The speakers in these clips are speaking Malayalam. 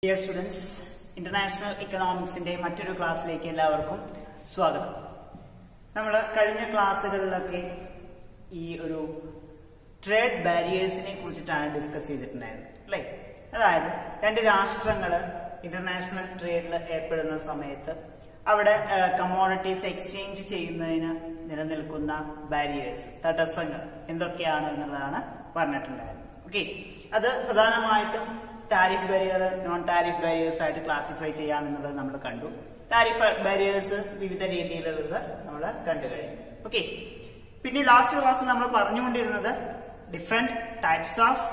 Dear students, International Economicsന്റെ മറ്റൊരു ക്ലാസ്സിലേക്ക് എല്ലാവർക്കും സ്വാഗതം. നമ്മൾ കഴിഞ്ഞ ക്ലാസ്സുകളിലൊക്കെ ഈ ഒരു ട്രേഡ് ബാരിയേഴ്സിനെ കുറിച്ചിട്ടാണ് ഡിസ്കസ് ചെയ്തിട്ടുണ്ടായിരുന്നത് അല്ലേ? അതായത് രണ്ട് രാഷ്ട്രങ്ങൾ ഇന്റർനാഷണൽ ട്രേഡിൽ ഏർപ്പെടുന്ന സമയത്ത് അവിടെ കമ്മോഡിറ്റീസ് എക്സ്ചേഞ്ച് ചെയ്യുന്നതിന് നിലനിൽക്കുന്ന ബാരിയേഴ്സ്, തടസ്സങ്ങൾ എന്തൊക്കെയാണ് എന്നുള്ളതാണ് പറഞ്ഞിട്ടുണ്ടായിരുന്നത്. ഓക്കെ, അത് പ്രധാനമായിട്ടും tariff barrier, non tariff barriers ആയിട്ട് ക്ലാസിഫൈ ചെയ്യാമെന്നുള്ളത് നമ്മൾ കണ്ടു. ടാരിഫ് ബാരിയേഴ്സ് വിവിധ രീതിയിലുള്ളത് നമ്മൾ കണ്ടു കഴിഞ്ഞു. ഓക്കെ, പിന്നെ ലാസ്റ്റ് ക്ലാസ്സിൽ നമ്മൾ പറഞ്ഞുകൊണ്ടിരുന്നത് different types of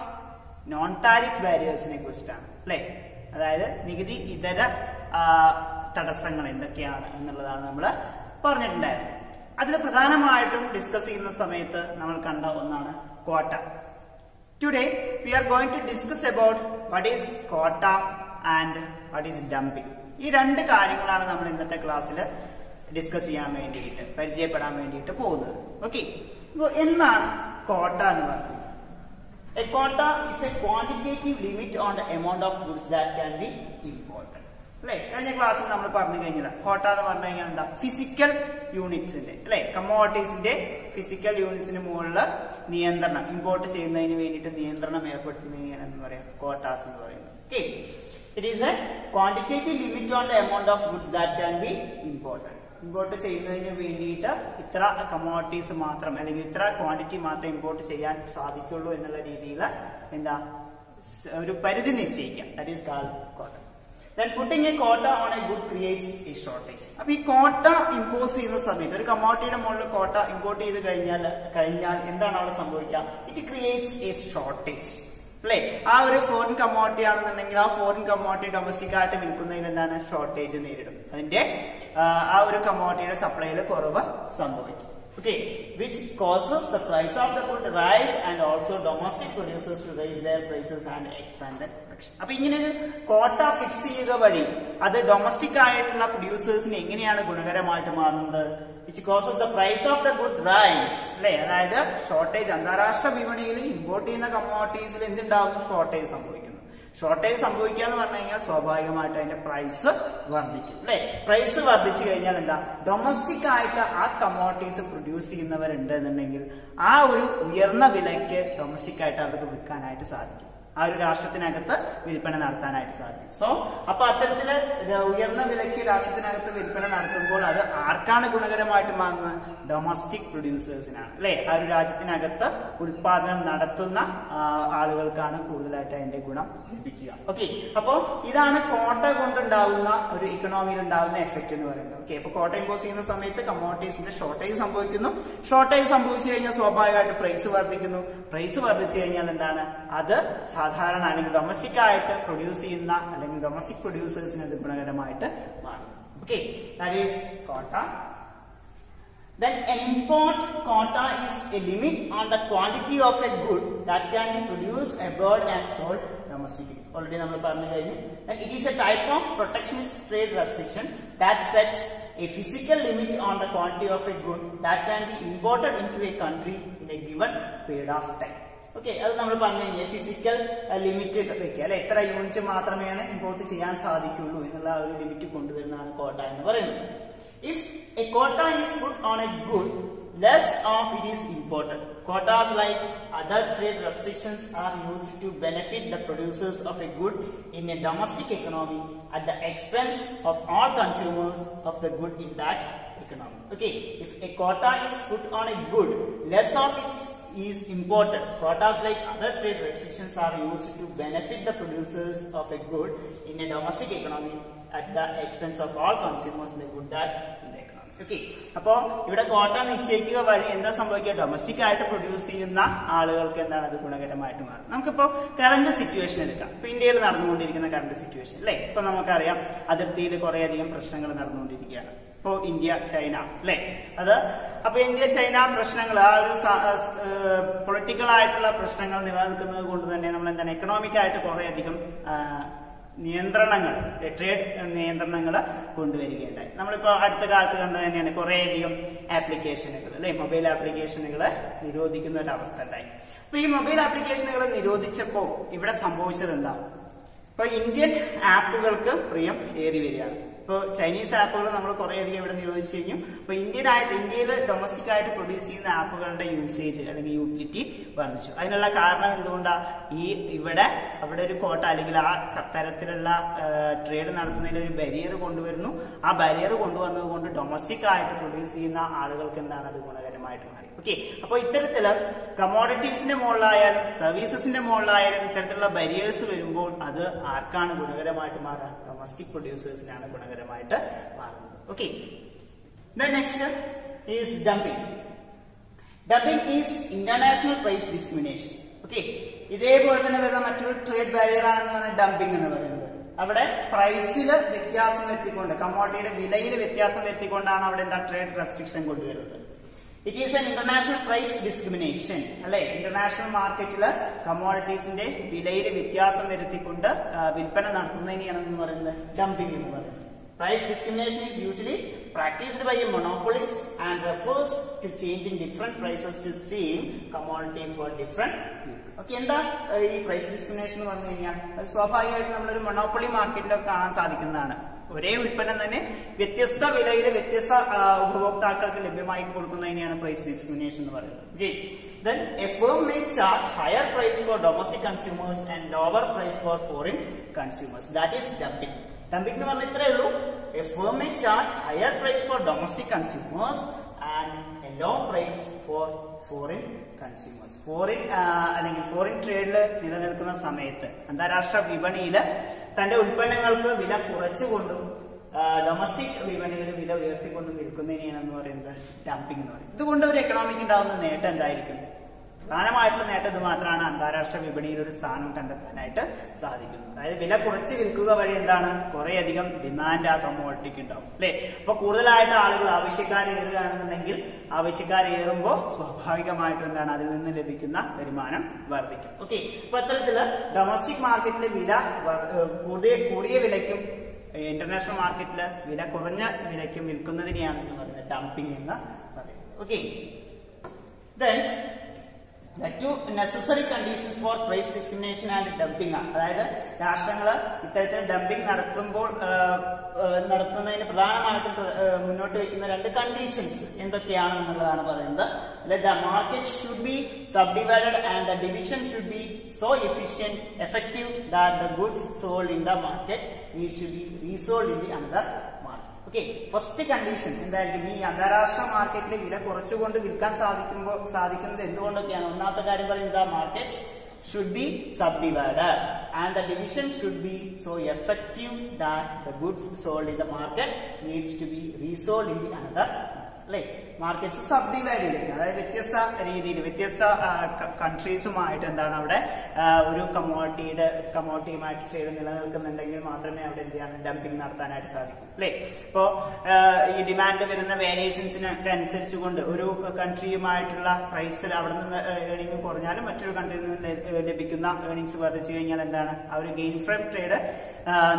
non tariff ബാരിയേഴ്സിനെ കുറിച്ചിട്ടാണ് അല്ലെ? അതായത് നികുതി ഇതര തടസ്സങ്ങൾ എന്തൊക്കെയാണ് എന്നുള്ളതാണ് നമ്മൾ പറഞ്ഞിട്ടുണ്ടായിരുന്നത്. അതിൽ പ്രധാനമായിട്ടും ഡിസ്കസ് ചെയ്യുന്ന സമയത്ത് നമ്മൾ കണ്ട ഒന്നാണ് quota. Today we are going to discuss about what is quota and what is dumping. ഈ രണ്ട് കാര്യങ്ങളാണ് നമ്മൾ ഇന്നത്തെ ക്ലാസ്സിൽ ഡിസ്കസ് ചെയ്യാൻ വേണ്ടിയിട്ട്, പരിചയപ്പെടാൻ വേണ്ടിയിട്ട് പോകുന്നത്. ഓക്കെ, അപ്പോൾ എന്താണ് കോട്ട എന്ന് പറയുന്നത്? A quota is a quantitative limit on the amount of goods that can be imported. അല്ലെ? കഴിഞ്ഞ ക്ലാസ്സിൽ നമ്മൾ പറഞ്ഞു കഴിഞ്ഞതാണ് കോട്ട എന്ന് പറഞ്ഞു കഴിഞ്ഞാൽ എന്താ? ഫിസിക്കൽ യൂണിറ്റ്സിന്റെ അല്ലെ, കമ്മോഡിറ്റീസിന്റെ ഫിസിക്കൽ യൂണിറ്റ്സിന് മുകളിൽ നിയന്ത്രണം, ഇമ്പോർട്ട് ചെയ്യുന്നതിന് വേണ്ടിയിട്ട് നിയന്ത്രണം ഏർപ്പെടുത്തുന്നതിനാണ് എന്ന് പറയാം കോട്ടാസ് എന്ന് പറയുന്നത്. Okay, it is A quantitative limit on the amount of goods that can be imported. Import ചെയ്യുന്നതിന് വേണ്ടിയിട്ട് ഇത്ര കമ്മോഡിറ്റീസ് മാത്രം അല്ലെങ്കിൽ ഇത്ര ക്വാണ്ടിറ്റി മാത്രം ഇമ്പോർട്ട് ചെയ്യാൻ സാധിക്കുള്ളൂ എന്നുള്ള രീതിയിൽ എന്താ ഒരു പരിധി നിശ്ചയിക്കാം. ദാറ്റ് ഈസ് കാൾഡ് കോട്ട. Then putting a quota on a good creates a shortage. അപ്പൊ ഈ കോട്ട ഇമ്പോസ് ചെയ്യുന്ന സമയത്ത് ഒരു കമ്മോഡിറ്റിയുടെ മുകളിൽ കോട്ട ഇമ്പോർട്ട് ചെയ്ത് കഴിഞ്ഞാൽ എന്താണ് അവിടെ സംഭവിക്കുക? ഇറ്റ് ക്രിയേറ്റ്സ് എ ഷോർട്ടേജ് അല്ലെ? ആ ഒരു ഫോറിൻ കമ്മോഡിറ്റി ആണെന്നുണ്ടെങ്കിൽ ആ ഫോറിൻ കമ്മോഡിറ്റി ഡൊമസ്റ്റിക് ആയിട്ട് വിൽക്കുന്നതിൽ എന്താണ്? ഷോർട്ടേജ് നേരിടും. അതിന്റെ ആ ഒരു കമ്മോഡിറ്റിയുടെ സപ്ലൈയിൽ കുറവ് സംഭവിക്കും. Okay, which causes the price of the good rise and also domestic producers to raise their prices and expand the production. അപ്പൊ ഇങ്ങനെ ഒരു കോട്ട ഫിക്സ് ചെയ്യുക വഴി അത് ഡൊമസ്റ്റിക് ആയിട്ടുള്ള പ്രൊഡ്യൂസേഴ്സിന് എങ്ങനെയാണ് ഗുണകരമായിട്ട് മാറുന്നത്? which causes the price of the good rise അല്ലെ? അതായത് ഷോർട്ടേജ്, അന്താരാഷ്ട്ര വിപണിയിൽ ഇമ്പോർട്ട് ചെയ്യുന്ന കമ്മോഡിറ്റീസിൽ എന്തുണ്ടാകുന്നു? ഷോർട്ടേജ് സംഭവിക്കുന്നു. ഷോർട്ടേജ് സംഭവിക്കുക എന്ന് പറഞ്ഞു കഴിഞ്ഞാൽ സ്വാഭാവികമായിട്ട് അതിന്റെ പ്രൈസ് വർദ്ധിക്കും അല്ലെ? പ്രൈസ് വർദ്ധിച്ചു കഴിഞ്ഞാൽ എന്താ? ഡൊമസ്റ്റിക് ആയിട്ട് ആ കമ്മോഡിറ്റീസ് പ്രൊഡ്യൂസ് ചെയ്യുന്നവരുണ്ട് എന്നുണ്ടെങ്കിൽ ആ ഒരു ഉയർന്ന വിലയ്ക്ക് ഡൊമസ്റ്റിക് ആയിട്ട് അവർക്ക് വിൽക്കാനായിട്ട് സാധിക്കും. ആ ഒരു രാഷ്ട്രത്തിനകത്ത് വിൽപ്പന നടത്താനായിട്ട് സാധിക്കും. സോ അപ്പൊ അത്തരത്തില് ഉയർന്ന വിലയ്ക്ക് രാഷ്ട്രത്തിനകത്ത് വിൽപ്പന നടത്തുമ്പോൾ അത് ആർക്കാണ് ഗുണകരമായിട്ട് മാറുന്നത്? ഡൊമസ്റ്റിക് പ്രൊഡ്യൂസേഴ്സിനാണ് അല്ലെ? ആ ഒരു രാജ്യത്തിനകത്ത് ഉൽപാദനം നടത്തുന്ന ആളുകൾക്കാണ് കൂടുതലായിട്ട് അതിന്റെ ഗുണം ലഭിക്കുക. ഓക്കെ, അപ്പോ ഇതാണ് കോട്ട കൊണ്ടുണ്ടാവുന്ന ഒരു ഇക്കണോമിയിൽ ഉണ്ടാവുന്ന എഫക്ട് എന്ന് പറയുന്നത്. ഓക്കെ, അപ്പൊ കോട്ട ഇമ്പോസ് ചെയ്യുന്ന സമയത്ത് കമ്മോഡിറ്റീസിന്റെ ഷോർട്ടേജ് സംഭവിക്കുന്നു. ഷോർട്ടേജ് സംഭവിച്ചു കഴിഞ്ഞാൽ സ്വാഭാവികമായിട്ട് പ്രൈസ് വർദ്ധിക്കുന്നു. പ്രൈസ് വർദ്ധിച്ചു കഴിഞ്ഞാൽ എന്താണ്? അത് സാധാരണ അല്ലെങ്കിൽ ഡൊമസ്റ്റിക് ആയിട്ട് പ്രൊഡ്യൂസ് ചെയ്യുന്ന അല്ലെങ്കിൽ ഡൊമസ്റ്റിക് പ്രൊഡ്യൂസേഴ്സിന് അത് ഗുണകരമായിട്ട് മാറും. ഓക്കെ, ദാറ്റ് ഈസ് കോട്ട. Then an import quota is a limit on the quantity of a good that can be produced abroad and sold domestically. Already നമ്മൾ പറഞ്ഞു കഴിഞ്ഞു. And it is a type of protectionist trade restriction that sets a physical limit on the quantity of a good that can be imported into a country in a given period of time. Okay, അത് നമ്മൾ പറഞ്ഞു കഴിഞ്ഞാൽ ഫിസിക്കൽ ലിമിറ്റ് വെക്കുക അല്ലെ? എത്ര യൂണിറ്റ് മാത്രമേ ഇമ്പോർട്ട് ചെയ്യാൻ സാധിക്കുള്ളൂ എന്നുള്ള ഒരു ലിമിറ്റ് കൊണ്ടുവരുന്നതാണ് കോട്ട എന്ന് പറയുന്നത്. If a quota is put on a good, less of it is imported. Quotas like other trade restrictions are used to benefit the producers of a good in a domestic economy at the expense of all consumers of the good in that economy. Okay, if a quota is put on a good, less of it is imported. Quotas like other trade restrictions are used to benefit the producers of a good in a domestic economy at the expense of all consumers the good that in the economy. Okay, അപ്പോ ഇവിടെ കോട്ട നിശ്ചയിക്കുക വഴി എന്താ സംഭവിക്കുക? ഡൊമസ്റ്റിക് ആയിട്ട് പ്രൊഡ്യൂസ് ചെയ്യുന്ന ആളുകൾക്ക് എന്താണ് അത് ഗുണകരമായിട്ട് മാറും. നമുക്കിപ്പോ കറന്റ് സിറ്റുവേഷൻ എടുക്കാം. ഇപ്പൊ ഇന്ത്യയിൽ നടന്നുകൊണ്ടിരിക്കുന്ന കറന്റ് സിറ്റുവേഷൻ അല്ലെ? ഇപ്പൊ നമുക്കറിയാം അതിർത്തിയിൽ കുറേയധികം പ്രശ്നങ്ങൾ നടന്നുകൊണ്ടിരിക്കുകയാണ്. ഇപ്പോ ഇന്ത്യ ചൈന അല്ലെ? അപ്പൊ ഇന്ത്യ ചൈന പ്രശ്നങ്ങൾ, ആ ഒരു പൊളിറ്റിക്കൽ ആയിട്ടുള്ള പ്രശ്നങ്ങൾ നിലനിൽക്കുന്നത് കൊണ്ട് തന്നെ നമ്മൾ എന്താണ് എക്കണോമിക് ആയിട്ട് കുറേയധികം നിയന്ത്രണങ്ങൾ, ട്രേഡ് നിയന്ത്രണങ്ങൾ കൊണ്ടുവരികയുണ്ടായി. നമ്മളിപ്പോ അടുത്ത കാലത്ത് കണ്ടത് തന്നെയാണ് കുറേയധികം ആപ്ലിക്കേഷനുകൾ അല്ലെ, മൊബൈൽ ആപ്ലിക്കേഷനുകൾ നിരോധിക്കുന്ന ഒരു അവസ്ഥ ഉണ്ടായി. അപ്പൊ ഈ മൊബൈൽ ആപ്ലിക്കേഷനുകൾ നിരോധിച്ചപ്പോ ഇവിടെ സംഭവിച്ചത് എന്താ? ഇപ്പൊ ഇന്ത്യൻ ആപ്പുകൾക്ക് പ്രിയം ഏറി വരികയാണ്. ഇപ്പൊ ചൈനീസ് ആപ്പുകൾ നമ്മൾ കുറേയധികം ഇവിടെ നിരോധിച്ചു കഴിഞ്ഞു. അപ്പൊ ഇന്ത്യയിൽ ഡൊമസ്റ്റിക് ആയിട്ട് പ്രൊഡ്യൂസ് ചെയ്യുന്ന ആപ്പുകളുടെ യൂസേജ് അല്ലെങ്കിൽ യൂട്ടിലിറ്റി വർദ്ധിച്ചു. അതിനുള്ള കാരണം എന്തുകൊണ്ടാ? അവിടെ ഒരു കോട്ട അല്ലെങ്കിൽ ആ തരത്തിലുള്ള ട്രേഡ് നടത്തുന്നതിൽ ഒരു ബാരിയർ കൊണ്ടുവരുന്നു. ആ ബാരിയർ കൊണ്ടുവന്നത് കൊണ്ട് ഡൊമസ്റ്റിക് ആയിട്ട് പ്രൊഡ്യൂസ് ചെയ്യുന്ന ആളുകൾക്ക് എന്താണ് അത് ഗുണകരമായിട്ട് മാറി. ഓക്കെ, അപ്പൊ ഇത്തരത്തില് കമോഡിറ്റീസിന്റെ മുകളിലായാലും സർവീസസിന്റെ മുകളിലായാലും ഇത്തരത്തിലുള്ള ബാരിയേഴ്സ് വരുമ്പോൾ അത് ആർക്കാണ് ഗുണകരമായിട്ട് മാറുക? ഡൊമസ്റ്റിക് പ്രൊഡ്യൂസേഴ്സിനാണ് ഗുണകരമായിട്ട് മാറുന്നത്. Okay, next is dumping. Dumping is international price discrimination. Okay, ഇതേപോലെ തന്നെ വരുന്ന മറ്റൊരു ട്രേഡ് ബാരിയർ ആണെന്ന് പറഞ്ഞാൽ ഡംപിംഗ് എന്ന് പറയുന്നത്. അവിടെ പ്രൈസില് വ്യത്യാസം വരുത്തിക്കൊണ്ട്, കമ്മോഡിറ്റിയുടെ വിലയിൽ വ്യത്യാസം വരുത്തിക്കൊണ്ടാണ് അവിടെ എന്താ ട്രേഡ് റെസ്ട്രിക്ഷൻ കൊണ്ടുവരുന്നത്. It is an international price discrimination അല്ലെ. ഇന്റർനാഷണൽ മാർക്കറ്റില് കമ്മോഡിറ്റീസിന്റെ വിലയിൽ വ്യത്യാസം വരുത്തിക്കൊണ്ട് വിൽപ്പന നടത്തുന്നതിനെയാണ് പറയുന്നത് ഡംപിംഗ് എന്ന് പറയുന്നത്. Price discrimination is usually practiced by a monopolist and refers to changing different prices to same commodity for different people. Okay, എന്താ ഈ പ്രൈസ് ഡിസ്ക്രിമിനേഷൻ എന്ന് പറഞ്ഞു കഴിഞ്ഞാൽ അത് സ്വാഭാവികമായിട്ട് നമ്മളൊരു മൊണോപ്പൊളി മാർക്കറ്റിലൊക്കെ കാണാൻ സാധിക്കുന്നതാണ്. ഒരേ ഉൽപ്പന്നം തന്നെ വ്യത്യസ്ത വിലയിൽ വ്യത്യസ്ത ഉപഭോക്താക്കൾക്ക് ലഭ്യമായി കൊടുക്കുന്നതിനെയാണ് പ്രൈസ് ഡിസ്ക്രിമിനേഷൻ എന്ന് പറയുന്നത്. Okay, then a firm may charge higher price for domestic consumers and lower price for foreign consumers. That is dumping. Dumping എന്ന് പറഞ്ഞാൽ ഇത്രയേ ഉള്ളൂ. A firm may charge higher price for domestic consumers and a low price for foreign consumers. അല്ലെങ്കിൽ ഫോറിൻ ട്രേഡില് നിലനിൽക്കുന്ന സമയത്ത് അന്താരാഷ്ട്ര വിപണിയില് തന്റെ ഉൽപ്പന്നങ്ങൾക്ക് വില കുറച്ചുകൊണ്ടും ഡൊമസ്റ്റിക് വിപണിയിൽ വില ഉയർത്തിക്കൊണ്ടും വിൽക്കുന്നതിനെയാണ് പറയുന്നത് ഡംപിംഗ് എന്ന് പറയുന്നത്. ഇതുകൊണ്ട് ഒരു എക്കണോമിക്ക് ഉണ്ടാകുന്ന നേട്ടം എന്തായിരിക്കും? പ്രധാനമായിട്ടുള്ള നേട്ടം ഇത് മാത്രമാണ്, അന്താരാഷ്ട്ര വിപണിയിൽ ഒരു സ്ഥാനം കണ്ടെത്താനായിട്ട് സാധിക്കുന്നു. അതായത് വില കുറച്ച് വിൽക്കുക വഴി എന്താണ് കുറേയധികം ഡിമാൻഡ് ആ കമ്മോഡിറ്റിക്ക് ഉണ്ടാവും അല്ലെ. അപ്പൊ കൂടുതലായിട്ട് ആളുകൾ ആവശ്യക്കാരേറുകയാണെന്നുണ്ടെങ്കിൽ ആവശ്യക്കാരേറുമ്പോൾ സ്വാഭാവികമായിട്ടും എന്താണ് അതിൽ നിന്ന് ലഭിക്കുന്ന വരുമാനം വർദ്ധിക്കും. ഓക്കെ, അപ്പൊ അത്തരത്തില് ഡൊമസ്റ്റിക് മാർക്കറ്റിലെ വില കൂടിയ വിലയ്ക്കും ഇന്റർനാഷണൽ മാർക്കറ്റില് വില കുറഞ്ഞ വിലയ്ക്കും വിൽക്കുന്നതിനെയാണ് പറയുന്നത് ഡംപിംഗ് എന്ന് പറയുന്നത്. Okay, then the two necessary conditions for price discrimination and dumping ആണ്. അതായത് രാഷ്ട്രങ്ങള് ഇത്തരത്തിൽ ഡംപിംഗ് നടത്തുന്നതിന് പ്രധാനമായിട്ടും മുന്നോട്ട് വയ്ക്കുന്ന രണ്ട് കണ്ടീഷൻസ് എന്തൊക്കെയാണ് എന്നുള്ളതാണ് പറയുന്നത്. The market should be subdivided and the division should be so effective that the goods sold in the market needs to be resold in the another market. Okay, first condition എന്തായിരിക്കും? ഈ അന്താരാഷ്ട്ര മാർക്കറ്റിൽ വില കുറച്ചുകൊണ്ട് വിൽക്കാൻ സാധിക്കുന്നത് എന്തുകൊണ്ടൊക്കെയാണ്? ഒന്നാമത്തെ കാര്യം പറയുന്നത് markets should be subdivided and the division should be so effective that the goods sold in the market needs to be resold in the another അല്ലെ. മാർക്കറ്റ്സ് സബ്ഡിവൈഡ് ചെയ്തിരിക്കുന്നത്, അതായത് വ്യത്യസ്ത രീതിയിൽ വ്യത്യസ്ത കൺട്രീസുമായിട്ട് എന്താണ് അവിടെ ഒരു കമ്മോഡിറ്റിയുമായിട്ട് ട്രേഡ് നിലനിൽക്കുന്നുണ്ടെങ്കിൽ മാത്രമേ അവിടെ എന്ത് ചെയ്യാൻ ഡംപിംഗ് നടത്താനായിട്ട് സാധിക്കൂ അല്ലെ. ഇപ്പോ ഈ ഡിമാൻഡ് വരുന്ന വേരിയേഷൻസിനൊക്കെ അനുസരിച്ചുകൊണ്ട് ഒരു കൺട്രിയുമായിട്ടുള്ള പ്രൈസിൽ അവിടെ നിന്ന് ഏർണിംഗ് കുറഞ്ഞാലും മറ്റൊരു കൺട്രിയിൽ നിന്ന് ലഭിക്കുന്ന ഏർണിംഗ്സ് വർദ്ധിച്ചു കഴിഞ്ഞാൽ എന്താണ് ആ ഒരു ഗെയിൻ ഫ്രം ട്രേഡ്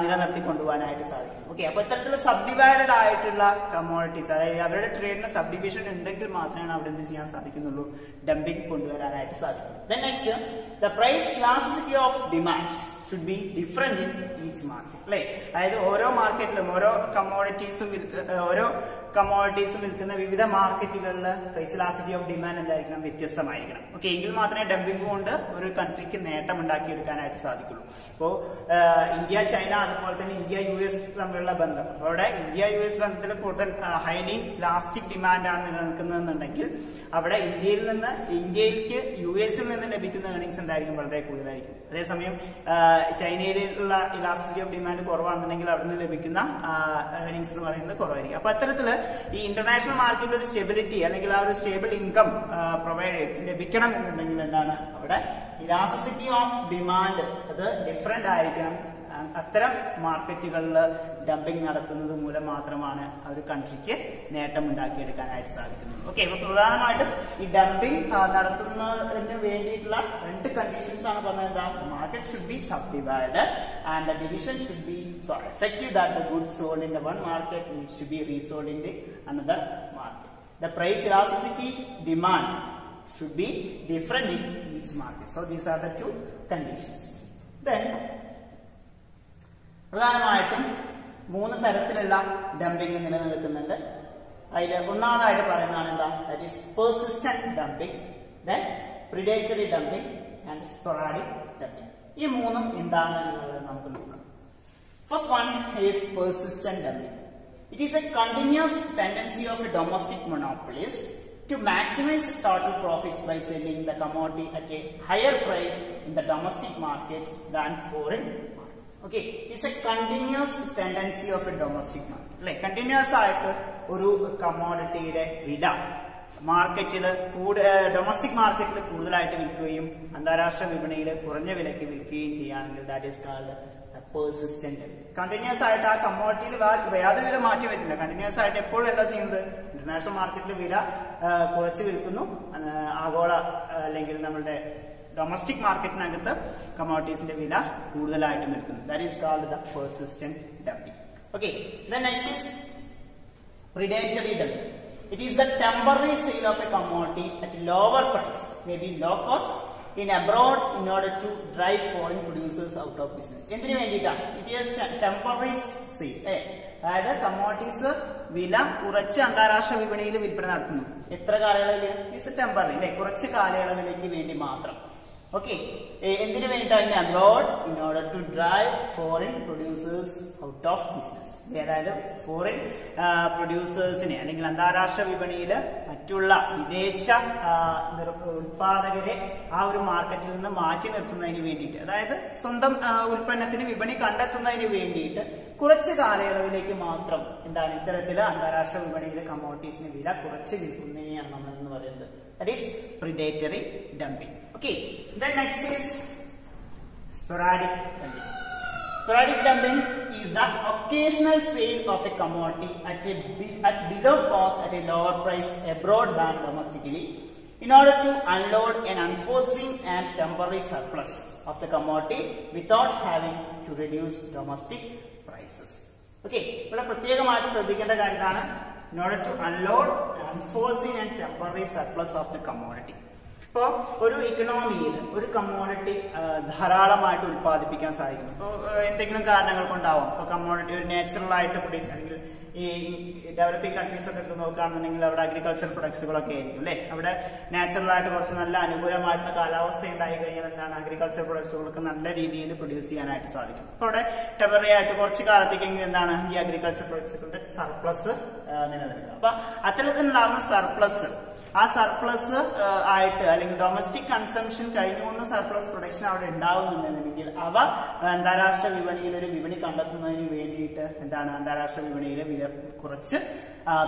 നിലനിർത്തി കൊണ്ടുപോകാനായിട്ട് സാധിക്കും. ഓക്കെ, അപ്പൊ ഇത്തരത്തിലുള്ള സബ്ഡിവൈഡഡ് ആയിട്ടുള്ള കമ്മോഡിറ്റീസ്, അതായത് അവരുടെ ട്രേഡിന് സബ്ഡിവിഷൻ ഉണ്ടെങ്കിൽ മാത്രമേ അവിടെ എന്ത് ചെയ്യാൻ സാധിക്കുന്നുള്ളൂ ഡംപിംഗ് കൊണ്ടുവരാനായിട്ട് സാധിക്കും. Then next, the price elasticity of demand should be different in each market അല്ലെ. അതായത് ഓരോ മാർക്കറ്റിലും ഓരോ കമ്മോഡിറ്റീസും വിൽക്കുന്ന വിവിധ മാർക്കറ്റുകളിൽ പ്രൈസ് ഇലാസ്റ്റിസിറ്റി ഓഫ് ഡിമാൻഡ് എന്തായിരിക്കണം? വ്യത്യസ്തമായിരിക്കണം. ഓക്കെ, എങ്കിൽ മാത്രമേ ഡംപിംഗ് കൊണ്ട് ഒരു കൺട്രിക്ക് നേട്ടം ഉണ്ടാക്കിയെടുക്കാനായിട്ട് സാധിക്കുള്ളൂ. ഇപ്പോ ഇന്ത്യ ചൈന അതുപോലെ തന്നെ ഇന്ത്യ US തമ്മിലുള്ള ബന്ധം, അവിടെ ഇന്ത്യ US ബന്ധത്തിൽ കൂടുതൽ ഹൈലി ഇലാസ്റ്റിക് ഡിമാൻഡാണ് നിലനിൽക്കുന്നതെന്നുണ്ടെങ്കിൽ അവിടെ ഇന്ത്യയിലേക്ക് US-ൽ നിന്ന് ലഭിക്കുന്ന ഏർണിംഗ്സ് എന്തായിരിക്കും? വളരെ കൂടുതലായിരിക്കും. അതേസമയം ചൈനയിലുള്ള ഇലാസ്റ്റിസിറ്റി ഓഫ് ഡിമാൻഡ് കുറവാണെന്നുണ്ടെങ്കിൽ അവിടെ നിന്ന് ലഭിക്കുന്ന ഏർണിംഗ്സ് എന്ന് പറയുന്നത് കുറവായിരിക്കും. അപ്പൊ അത്തരത്തില് ഈ ഇന്റർനാഷണൽ മാർക്കറ്റിൽ ഒരു സ്റ്റെബിലിറ്റി അല്ലെങ്കിൽ ആ ഒരു സ്റ്റേബിൾ ഇൻകം ലഭിക്കണം എന്നുണ്ടെങ്കിൽ എന്താണ് അവിടെ ഇലാസ്റ്റിസിറ്റി ഓഫ് ഡിമാൻഡ് അത് ഡിഫറെന്റ് ആയിരിക്കണം. അത്തരം മാർക്കറ്റുകളിൽ ഡംപിംഗ് നടത്തുന്നത് മൂലം മാത്രമാണ് ആ ഒരു കൺട്രിക്ക് നേട്ടം ഉണ്ടാക്കിയെടുക്കാനായിട്ട് സാധിക്കുന്നത്. ഓക്കെ, അപ്പൊ പ്രധാനമായിട്ടും ഈ ഡംപിംഗ് നടത്തുന്നതിന് വേണ്ടിയിട്ടുള്ള രണ്ട് കണ്ടീഷൻസ് ആണ് പറഞ്ഞത്. എന്താ? Market should be subdivided and the division should be so effective that the goods sold in the one market needs to be resold in the another market. The price elasticity demand should be different in each market. So these are the two conditions. Then പ്രധാനമായിട്ടും 3 തരത്തിലുള്ള ഡംപിംഗ് നിലനിൽക്കുന്നുണ്ട്. അതിൽ ഒന്നാമതായിട്ട് പറയുന്നതാണ് എന്താ, that is persistent dumping, then predatory dumping and sporadic dumping. ഈ മൂന്നും എന്താണ് എന്നുള്ളത് നമുക്ക് നോക്കാം. First one is persistent dumping. It is a continuous tendency of a domestic monopolist to maximize total profits by selling the commodity at a higher price in the domestic markets than foreign markets. Okay, it's a continuous tendency of a domestic market. Like continuous ആയിട്ട് ഒരു കമ്മോഡിറ്റിയുടെ വില മാർക്കറ്റിൽ ഡൊമസ്റ്റിക് മാർക്കറ്റിൽ കൂടുതലായിട്ട് വിൽക്കുകയും അന്താരാഷ്ട്ര വിപണിയിൽ കുറഞ്ഞ വിലയ്ക്ക് വിൽക്കുകയും ചെയ്യുകയാണെങ്കിൽ that is called persistent. Continuous ആയിട്ട് ആ കമ്മോഡിറ്റിയിൽ യാതൊരു വില മാറ്റി വരുന്നില്ല. കണ്ടിന്യൂസ് ആയിട്ട് എപ്പോഴും എന്താ ചെയ്യുന്നത്, ഇന്റർനാഷണൽ മാർക്കറ്റിൽ വില കുറച്ച് വിൽക്കുന്നു, ആഗോള അല്ലെങ്കിൽ നമ്മുടെ ഡൊമസ്റ്റിക് മാർക്കറ്റിനകത്ത് കമ്മോഡിറ്റീസിന്റെ വില കൂടുതലായിട്ട് നിൽക്കുന്നു. That is called the persistent dumping. Okay, then next is predatory dumping. It is the temporary sale of a commodity at a lower price, maybe low cost, in abroad in order to drive foreign producers out of business. എന്തിനു വേണ്ടിയിട്ടാണ്? It is temporary sale. അതായത് കമ്മോഡിറ്റീസ് വില കുറച്ച് അന്താരാഷ്ട്ര വിപണിയിൽ വിൽപ്പന നടത്തുന്നു. എത്ര കാലയളവിൽ? ഇറ്റ്സ് ടെമ്പററി അല്ലെ, കുറച്ച് കാലയളവിലേക്ക് വേണ്ടി മാത്രം. ഓക്കെ, എന്തിനു വേണ്ടിയിട്ടാണ്? Abroad in order to drive foreign producers out of business. അതായത് ഫോറിൻ പ്രൊഡ്യൂസേഴ്സിനെ അല്ലെങ്കിൽ അന്താരാഷ്ട്ര വിപണിയിൽ മറ്റുള്ള വിദേശ ഉൽപാദകരെ ആ ഒരു മാർക്കറ്റിൽ നിന്ന് മാറ്റി നിർത്തുന്നതിന് വേണ്ടിയിട്ട്, അതായത് സ്വന്തം ഉൽപ്പന്നത്തിന് വിപണി കണ്ടെത്തുന്നതിന് വേണ്ടിയിട്ട് കുറച്ച് കാലയളവിലേക്ക് മാത്രം എന്താണ് ഇത്തരത്തില് അന്താരാഷ്ട്ര വിപണിയിൽ കമ്മോഡിറ്റീസിന് വില കുറച്ച് വിൽക്കുന്നതിനെയാണ് നമ്മൾ എന്ന് പറയുന്നത്. That is predatory dumping. Okay, then next is sporadic dumping. Sporadic dumping is the occasional sale of a commodity at below cost at a lower price abroad than domestically in order to unload an unforeseen and temporary surplus of the commodity without having to reduce domestic prices. Okay, ഇവിടെ പ്രത്യേകമായിട്ട് ശ്രദ്ധിക്കേണ്ട കാര്യമാണ് in order to unload an unforeseen and temporary surplus of the commodity. ഇപ്പോ ഒരു ഇക്കണോമിയിൽ ഒരു കമ്മോഡിറ്റി ധാരാളമായിട്ട് ഉത്പാദിപ്പിക്കാൻ സാധിക്കുന്നു. ഇപ്പോൾ എന്തെങ്കിലും കാരണങ്ങൾ കൊണ്ടാവും. ഇപ്പൊ കമ്മോഡിറ്റി ഒരു നാച്ചുറൽ ആയിട്ട് പ്രൊഡ്യൂസ്, അല്ലെങ്കിൽ ഈ ഡെവലപ്പിംഗ് കൺട്രീസ് ഒക്കെ നോക്കുകയാണെന്നുണ്ടെങ്കിൽ അവിടെ അഗ്രികൾച്ചർ പ്രൊഡക്ട്സുകളൊക്കെ ആയിരിക്കും അല്ലെ. അവിടെ നാച്ചുറൽ ആയിട്ട് കുറച്ച് നല്ല അനുകൂലമായിട്ടുള്ള കാലാവസ്ഥ ഉണ്ടായി കഴിഞ്ഞാൽ എന്താണ് അഗ്രികൾച്ചർ പ്രൊഡക്ട്സുകൾക്ക് നല്ല രീതിയിൽ പ്രൊഡ്യൂസ് ചെയ്യാനായിട്ട് സാധിക്കും. അപ്പൊ അവിടെ ടെമ്പററി ആയിട്ട് കുറച്ച് കാലത്തേക്കെങ്കിലും എന്താണ് ഈ അഗ്രികൾച്ചർ പ്രൊഡക്ട്സുകളുടെ സർപ്ലസ് നിലനിൽക്കുക. അപ്പൊ അത്തരത്തിലുണ്ടാകുന്ന സർപ്ലസ്, ആ സർപ്ലസ് ആയിട്ട് അല്ലെങ്കിൽ ഡൊമസ്റ്റിക് കൺസംഷൻ കഴിഞ്ഞുകൊണ്ട് സർപ്ലസ് പ്രൊഡക്ഷൻ അവിടെ ഉണ്ടാവുന്നുണ്ടെങ്കിൽ അവ അന്താരാഷ്ട്ര വിപണിയിൽ ഒരു വിപണി കണ്ടെത്തുന്നതിന് വേണ്ടിയിട്ട് എന്താണ് അന്താരാഷ്ട്ര വിപണിയിൽ വില കുറച്ച്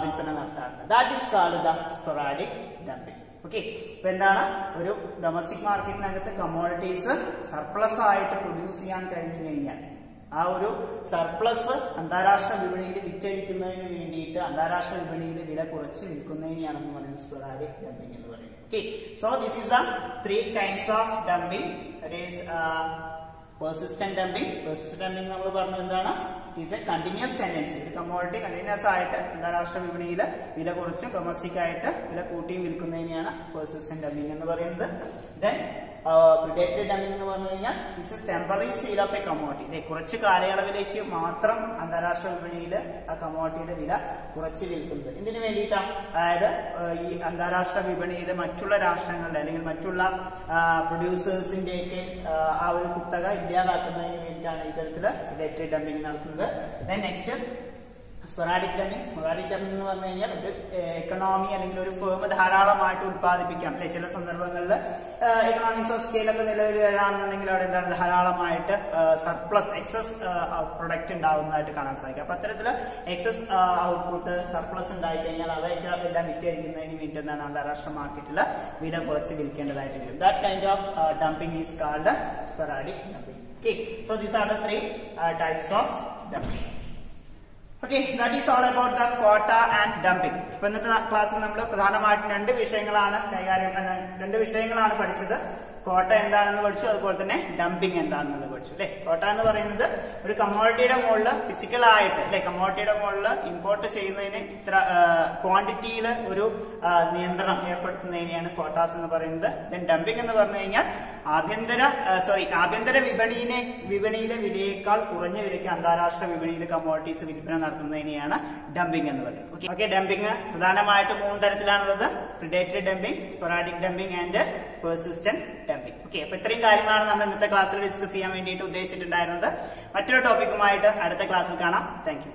വിൽപ്പന നടത്താറുണ്ട്. That is called the sporadic dumping. Okay, ഇപ്പൊ എന്താണ് ഒരു ഡൊമസ്റ്റിക് മാർക്കറ്റിനകത്ത് കമ്മോഡിറ്റീസ് സർപ്ലസ് ആയിട്ട് പ്രൊഡ്യൂസ് ചെയ്യാൻ കഴിഞ്ഞു കഴിഞ്ഞാൽ ആ ഒരു സർപ്ലസ് അന്താരാഷ്ട്ര വിപണിയിൽ വിറ്റഴിക്കുന്നതിന് വേണ്ടിയിട്ട് അന്താരാഷ്ട്ര വിപണിയിൽ വില കുറച്ച് വിൽക്കുന്നതിനെയാണെന്ന് പറയുന്നത് സ്പൊറാഡിക് ഡംപിംഗ് എന്ന് പറയുന്നത്. Okay, so this is the 3 kinds of dumping. That is persistent dumping. Persistent dumping നമ്മൾ പറഞ്ഞു എന്താണ്, it is A continuous tendency. ഒരു കമ്മോഡിറ്റി കണ്ടിന്യൂസ് ആയിട്ട് അന്താരാഷ്ട്ര വിപണിയിൽ വില കുറച്ചും ഡൊമസ്റ്റിക് ആയിട്ട് വില കൂട്ടിയും വിൽക്കുന്നതിനെയാണ് പെർസിസ്റ്റന്റ് ഡംപിംഗ് എന്ന് പറയുന്നത്. ദെൻ പ്രിഡേറ്ററി ഡംപിംഗ് എന്ന് പറഞ്ഞു കഴിഞ്ഞാൽ it's A temporary sale of A commodity. കുറച്ച് കാലയളവിലേക്ക് മാത്രം അന്താരാഷ്ട്ര വിപണിയിൽ ആ കമ്മോഡിറ്റിയുടെ വില കുറച്ച് വിൽക്കുന്നത്. എന്തിനു വേണ്ടിയിട്ടാണ്? അതായത് ഈ അന്താരാഷ്ട്ര വിപണിയിൽ മറ്റുള്ള രാഷ്ട്രങ്ങളുടെ അല്ലെങ്കിൽ മറ്റുള്ള പ്രൊഡ്യൂസേഴ്സിന്റെ ഒക്കെ ആ ഒരു കുത്തക ഇല്ലാതാക്കുന്നതിന് വേണ്ടിയിട്ടാണ് ഇത്തരത്തില് പ്രിഡേറ്ററി ഡംപിംഗ് നടത്തുന്നത്. Then next sporadic dumping. Sporadic dumping എന്ന് പറഞ്ഞു കഴിഞ്ഞാൽ ഒരു എക്കണോമി അല്ലെങ്കിൽ ഒരു ഫേം ധാരാളമായിട്ട് ഉത്പാദിപ്പിക്കാം അല്ലെ. ചില സന്ദർഭങ്ങളിൽ എക്കണോമീസ് ഓഫ് സ്കെയിൽ ഒക്കെ നിലവിൽ വരാണെന്നുണ്ടെങ്കിൽ അവിടെ എന്താണ് ധാരാളമായിട്ട് സർപ്ലസ് എക്സസ് പ്രൊഡക്റ്റ് ഉണ്ടാവുന്നതായിട്ട് കാണാൻ സാധിക്കും. അപ്പൊ അത്തരത്തില് എക്സസ് ഔട്ട്പുട്ട് സർപ്ലസ് ഉണ്ടായി കഴിഞ്ഞാൽ അവയൊക്കെ എല്ലാം വിറ്റഴിക്കുന്നതിന് വേണ്ടി എന്താണ് അന്താരാഷ്ട്ര മാർക്കറ്റിൽ വില കുറച്ച് വിൽക്കേണ്ടതായിട്ട് വരും. That kind of dumping is called sporadic dumping. Okay, so these are the 3 types of dumping. Okay, that is all about the quota and dumping. ഇപ്പൊ ഇന്നത്തെ ക്ലാസ്സിൽ നമ്മൾ പ്രധാനമായിട്ടും രണ്ട് വിഷയങ്ങളാണ് പഠിച്ചത്. കോട്ട എന്താണെന്ന് പഠിച്ചു, അതുപോലെ തന്നെ ഡംപിങ് എന്താണെന്ന് പഠിച്ചു അല്ലെ. കോട്ട എന്ന് പറയുന്നത് ഒരു കമ്മോഡിറ്റിയുടെ മുകളിൽ ഫിസിക്കലായിട്ട് അല്ലെ, കമ്മോഡിറ്റിയുടെ മുകളിൽ ഇമ്പോർട്ട് ചെയ്യുന്നതിന് ഇത്ര ക്വാണ്ടിറ്റിയിൽ ഒരു നിയന്ത്രണം ഏർപ്പെടുത്തുന്നതിനെയാണ് കോട്ടാസ് എന്ന് പറയുന്നത്. ദെൻ ഡംപിങ് എന്ന് പറഞ്ഞു കഴിഞ്ഞാൽ ആഭ്യന്തര വിപണിയിലെ വിലയേക്കാൾ കുറഞ്ഞ വിലയ്ക്ക് അന്താരാഷ്ട്ര വിപണിയിൽ കമ്മോഡിറ്റീസ് വിൽപ്പന നടത്തുന്നതിനെയാണ് ഡംപിങ് എന്ന് പറയുന്നത്. ഓക്കെ, ഡംപിങ് പ്രധാനമായിട്ട് 3 തരത്തിലാണുള്ളത്: predatory dumping, sporadic dumping and persistent dumping. Okay, അപ്പൊ ഇത്രയും കാര്യങ്ങളാണ് നമ്മൾ ഇന്നത്തെ ക്ലാസ്സിൽ ഡിസ്കസ് ചെയ്യാൻ വേണ്ടിയിട്ട് ഉദ്ദേശിച്ചിട്ടുണ്ടായിരുന്നത്. മറ്റൊരു ടോപ്പിക്കുമായിട്ട് അടുത്ത ക്ലാസ്സിൽ കാണാം. Thank you.